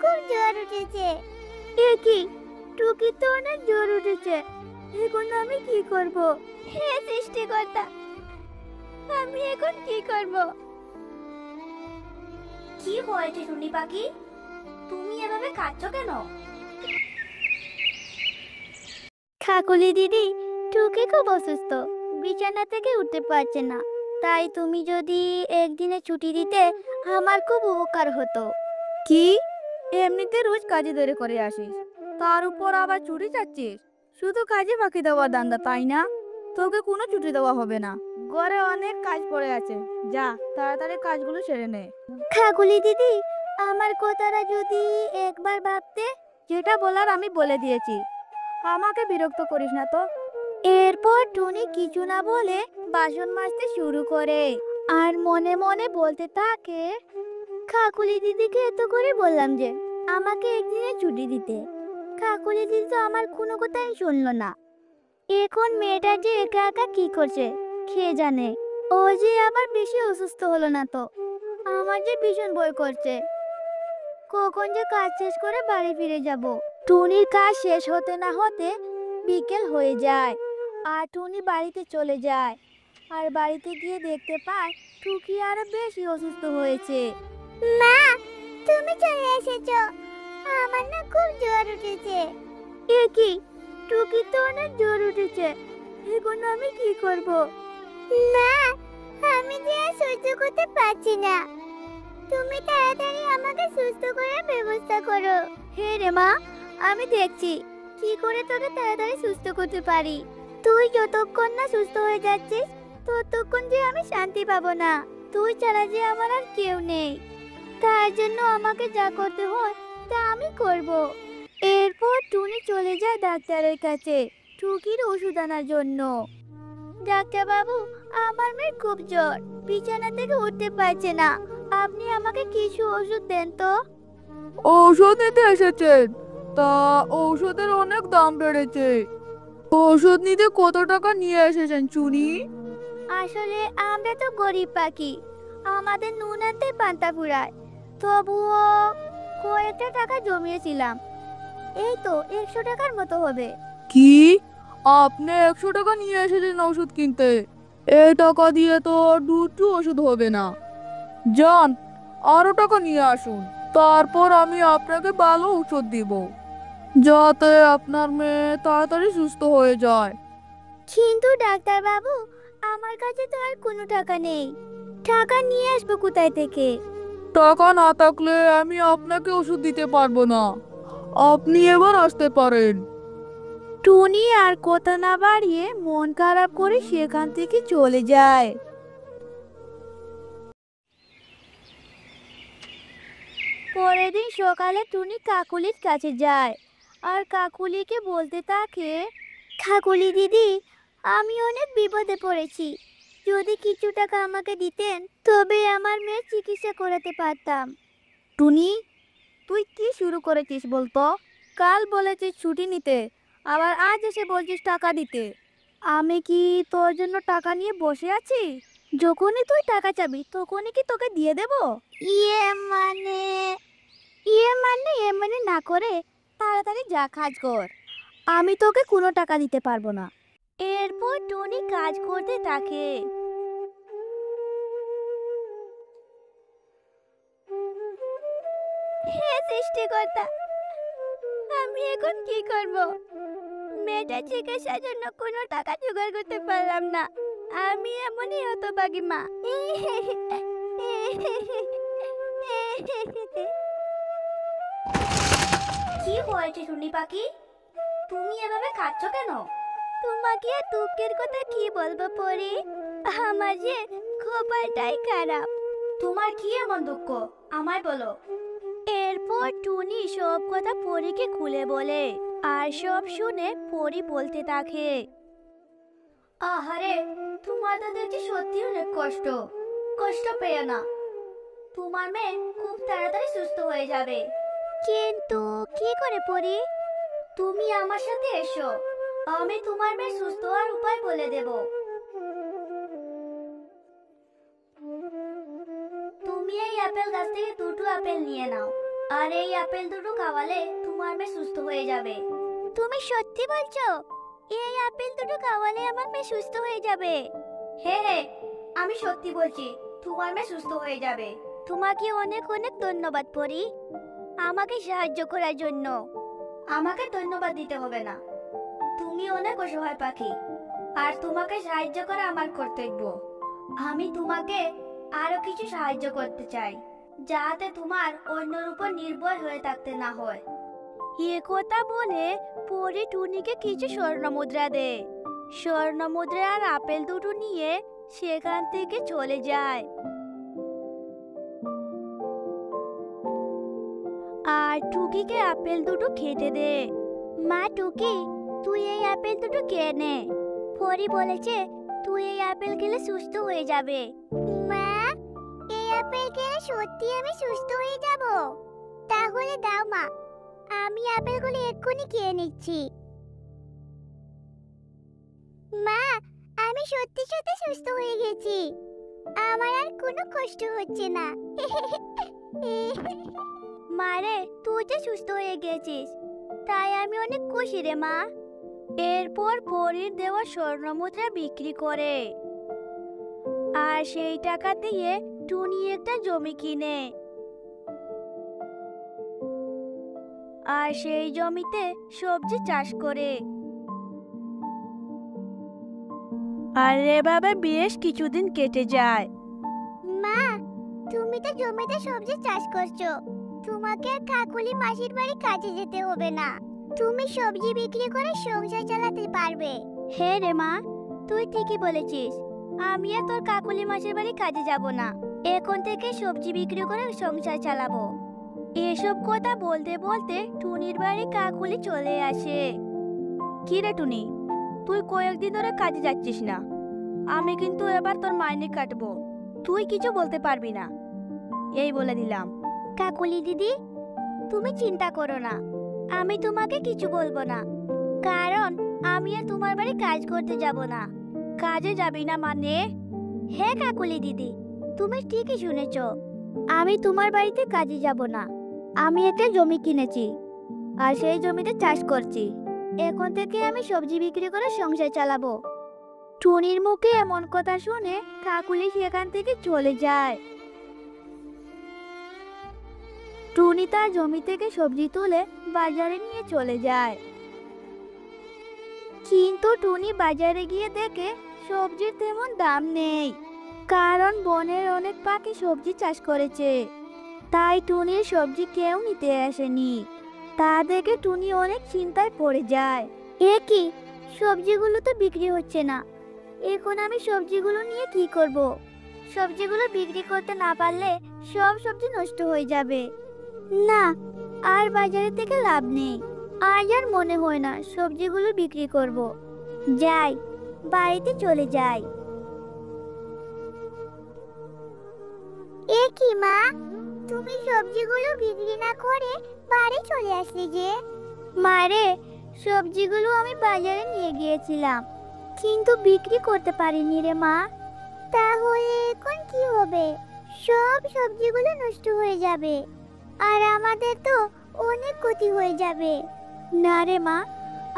খুব জ্বর উঠেছে। এ কি, টুকি তো অনেক জ্বর উঠেছে, এখন আমি কি করব? হে সৃষ্টিকর্তা, আমি এখন কি করব? কি হয়েছে টুনি পাখি? তুমি এভাবে কাঁদছো কেন? কাকুলি দিদি, টুকি খুব অসুস্থ, বিছানা থেকে উঠতে পারছে না। তাই তুমি যদি একদিনে ছুটি দিতে আমার খুব উপকার হতো। কি? এমনিতে রোজ কাজে দেরি করে আসিস, তার উপর আবার ছুটি চাচ্ছিস? শুধু কাজে ফাঁকি দেওয়ার ধান্দা, তাই না? তোকে কোনো ছুটি দেওয়া হবে না। ঘরে অনেক কাজ পড়ে আছে, যা তাড়াতাড়ি কাজগুলো সেরে নে। কাকুলি দিদি, আমার কথাটা যদি একবার ভাবতে। যেটা বলার আমি বলে দিয়েছি, আমাকে বিরক্ত করিস না তো। এরপর টুনি কিছু না বলে বাসন মাজতে শুরু করে আর মনে মনে বলতে থাকে, কাকুলি দিদিকে এত করে বললাম যে আমাকে একদিনে ছুটি দিতে, কাকুলি দিদি তো আমার কোনো কথাই শুনলো না। এখন মেয়েটা যে একা একা কি করছে কে জানে। ও যে আবার বেশি অসুস্থ হলো না তো, আমার যে ভীষণ ভয় করছে। কখন যে কাজ শেষ করে বাড়ি ফিরে যাব। টুনির কাজ শেষ হতে না হতে বিকেল হয়ে যায় আর টুনি বাড়িতে চলে যায়। আর বাড়িতে গিয়ে দেখতে পায় টুকি আরো বেশি অসুস্থ হয়েছে। মা, তুমি চলে এসেছো, আমার না খুব জ্বর উঠেছে। এ কি, টুকি তো অনেক জ্বর উঠেছে, এখন আমি কি করব? না, আমি যে আর সহ্য করতে পারছি না, তুমি তাড়াতাড়ি আমাকে সুস্থ করার ব্যবস্থা করো। হে রে মা, আমি দেখছি কি করে তোকে তাড়াতাড়ি সুস্থ করতে পারি। তুই যতক্ষণ না সুস্থ হয়ে যাচ্ছিস ততক্ষণ যে আমি শান্তি পাবো না। তুই ছাড়া যে আমার আর কেউ নেই, তার জন্য আমাকে যা করতে হয় তা আমি করব। এরপর টুনি চলে যায় ডাক্তারের কাছে টুকির ওষুধ আনার জন্য। ডাক্তার বাবু, আমার মেয়ের খুব জ্বর, বিছানা থেকে উঠতে পারছে না, আপনি আমাকে কিছু ওষুধ দেন তো। ঔষধ নিতে এসেছেন? তা ঔষধের অনেক দাম বেড়েছে। ঔষধ নিতে কত টাকা নিয়ে এসেছেন চুনি? আসলে আমরা তো গরিব পাখি, আমাদের নুন আনতে পান্তা ফুরায়, তবুও কয়েকটা টাকা জমিয়েছিলাম, এই তো 100 টাকার মতো হবে। কি? আপনি 100 টাকা নিয়ে এসেছেন ওষুধ কিনতে? এই টাকা দিয়ে তো দুটো ওষুধ হবে না। যান, আরো টাকা নিয়ে আসুন, তারপর আমি আপনাকে ভালো ওষুধ দিব, যাতে আপনার মেয়ে তাড়াতাড়ি সুস্থ হয়ে যায়। কিন্তু ডাক্তার বাবু, আমার কাছে তো আর কোনো টাকা নেই, টাকা নিয়ে আসবো কোথায় থেকে? টাকা না থাকলে আমি আপনাকে ওষুধ দিতে পারবো না। আপনি এবার আসতে পারেন। টুনি আর কথা না বাড়িয়ে মন খারাপ করে সেখান থেকে চলে যায়। পরের দিন সকালে টুনি কাকুলির কাছে যায় আর কাকুলিকে বলতে থাকে, কাকুলি দিদি, আমি অনেক বিপদে পড়েছি, যদি কিছু টাকা আমাকে দিতেন তবে আমার মেয়ের চিকিৎসা করাতে পারতাম। টুনি, তুই কি শুরু করেছিস বলতো? কাল বলেছিস ছুটি নিতে, আবার আজ এসে বলছিস টাকা দিতে। আমি কি তোর জন্য টাকা নিয়ে বসে আছি? যখনই তুই টাকা চাবি তখনই কি তোকে দিয়ে দেব? ইয়ে মানে এ মানে না করে তাড়াতাড়ি যা কাজ কর, আমি তোকে কোনো টাকা দিতে পারবো না। এরপর টুনি কাজ করতে থাকে। হে সৃষ্টিকর্তা, আমি এখন কি করব? মেয়েটার চিকিৎসার জন্য কোনো টাকা জোগাড় করতে পারলাম না, আমি এমনই হতভাগী মা। কি হয়েছে টুনি পাখি? তুমি এভাবে কাঁদছো কেন? তোমাকে আর দুঃখের কথা কি বলবো পরি, আমার যে কপালটাই খারাপ। তোমার কি এমন দুঃখ, আমায় বলো। এরপর টুনি সব কথা পরীকে খুলে বলে আর সব শুনে পরি বলতে থাকে, আহারে, তোমার দাদার যে সত্যি অনেক কষ্ট। কষ্ট পেও না, তোমার মেয়ে খুব তাড়াতাড়ি সুস্থ হয়ে যাবে। কিন্তু কি করে পরি? তুমি আমার সাথে এসো, আমি তোমার মেয়ে সুস্থ হওয়ার উপায় বলে দেব। তুমি এই আপেল গাছ থেকে দুটো আপেল নিয়ে নাও আর এই আপেল দুটো খাওয়ালে তোমার মেয়ে সুস্থ হয়ে যাবে। তুমি সত্যি বলছো? এই আপেল দুটো খাওয়ালে আমার মেয়ে সুস্থ হয়ে যাবে? হ্যাঁ, আমি সত্যি বলছি, তোমার মেয়ে সুস্থ হয়ে যাবে। তোমাকে অনেক অনেক ধন্যবাদ পরি, আমাকে সাহায্য করার জন্য। আমাকে ধন্যবাদ দিতে হবে না, তুমি অনেক অসহায় পাখি, আর তোমাকে সাহায্য করা আমার কর্তব্য। আমি তোমাকে আরো কিছু সাহায্য করতে চাই, যাতে তোমার অন্যের উপর নির্ভর হয়ে থাকতে না হয়। এ কথা বলে পরি টুনিকে কিছু স্বর্ণ মুদ্রা দেয়। স্বর্ণ মুদ্রা আর আপেল দুটো নিয়ে সেখান থেকে চলে যায়। আর টুকিকে আপেল দুটো খেতে দে। মা টুকি, তুই এই আপেল দুটো খেয়ে নে। পরি বলেছে তুই এই আপেল খেলে সুস্থ হয়ে যাবে। মা, এই আপেল খেলে সত্যি আমি সুস্থ হয়ে যাব? তাহলে দাও মা, আমি আপেলগুলো এক্ষুনি খেয়ে নিচ্ছি। মা, আমি সত্যি সত্যি সুস্থ হয়ে গেছি, আমার আর কোনো কষ্ট হচ্ছে না। মারে, তুই যে সুস্থ হয়ে গেছিস তাই আমি অনেক খুশি রে মা। এরপর পরীর দেওয়া স্বর্ণ মুদ্রা বিক্রি করে, আর সেই টাকা দিয়ে টুনি একটা জমি কিনে। আর সেই জমিতে সবজি চাষ করে। আর এভাবে বেশ কিছুদিন কেটে যায়। মা, তুমি তো জমিতে সবজি চাষ করছো, তোমাকে আর কাকুলি মাসির বাড়ি কাজে যেতে হবে না। তুমি সবজি বিক্রি করে সংসার চালাতে পারবে। হ্যাঁ রে মা, তুই ঠিকই বলেছিস, আমি আর তোর কাকুলি মাসির বাড়ি কাজে যাব না। এখন থেকে সবজি বিক্রি করে সংসার চালাবো। এসব কথা বলতে বলতে টুনির বাড়ি কাকুলি চলে আসে। কি রে টুনি, তুই কয়েকদিন ধরে কাজে যাচ্ছিস না, আমি কিন্তু এবার তোর মাইনে কাটবো, তুই কিছু বলতে পারবি না, এই বলে দিলাম। কাকুলি দিদি, তুমি চিন্তা করো না, আমি তোমাকে কিছু বলবো না, কারণ আমি আর তোমার বাড়ি কাজ করতে যাব না। কাজে যাবি না মানে? হ্যাঁ কাকুলি দিদি, তুমি ঠিকই শুনেছ, আমি তোমার বাড়িতে কাজে যাব না। আমি একটা জমি কিনেছি, আর সেই জমিতে চাষ করছি। এখন থেকে আমি সবজি বিক্রি করে সংসার চালাবো। টুনির মুখে এমন কথা শুনে কাকুলি সেখান থেকে চলে যায়। টুনি তার জমি থেকে সবজি তুলে বাজারে নিয়ে চলে যায়। কিন্তু টুনি বাজারে গিয়ে দেখে সবজির তেমন দাম নেই, কারণ বনের অনেক পাখি সবজি চাষ করেছে, তাই টুনির সবজি কেউ নিতে আসেনি। তা দেখে টুনি অনেক চিন্তায় পড়ে যায়। এ কি, সবজিগুলো তো বিক্রি হচ্ছে না, এখন আমি সবজিগুলো নিয়ে কি করব? সবজিগুলো বিক্রি করতে না পারলে সব সবজি নষ্ট হয়ে যাবে। না, আর বাজারে থেকে লাভ নেই। আজ আর মনে হয় না সবজিগুলো বিক্রি করব। যাই, বাড়িতে চলে যাই। এ কি মা, তুমি সবজিগুলো বিক্রি না করে বাড়ি চলে আসলে যে? মারে, সবজিগুলো আমি বাজারে নিয়ে গিয়েছিলাম, কিন্তু বিক্রি করতে পারিনি রে মা। তাহলে এখন কি হবে? সব সবজিগুলো নষ্ট হয়ে যাবে, আর আমাদের তো অনেক ক্ষতি হয়ে যাবে। না রে মা,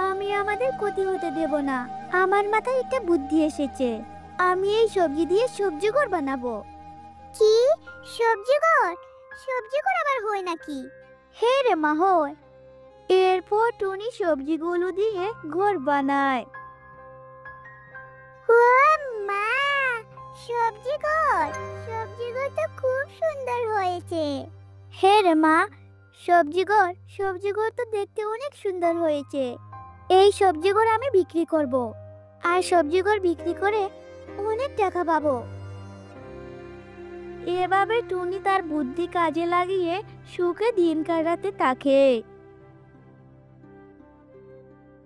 আমি আমাদের ক্ষতি হতে দেব না। আমার মাথায় একটা বুদ্ধি এসেছে, আমি এই সবজি দিয়ে সবজি ঘর বানাবো। কি, সবজি ঘর? সবজি ঘর আবার হয় নাকি? হ্যাঁ রে মা, হয়। এরপর টুনি সবজিগুলো দিয়ে ঘর বানায়। ও মা, সবজি ঘর তো খুব সুন্দর হয়েছে। হ্যাঁ রে মা, সবজি ঘর তো দেখতে অনেক সুন্দর হয়েছে। এই সবজি ঘর আমি বিক্রি করব, আর সবজি ঘর বিক্রি করে অনেক টাকা পাবো। এভাবে টুনি তার বুদ্ধি কাজে লাগিয়ে সুখে দিন কাটাতে থাকে।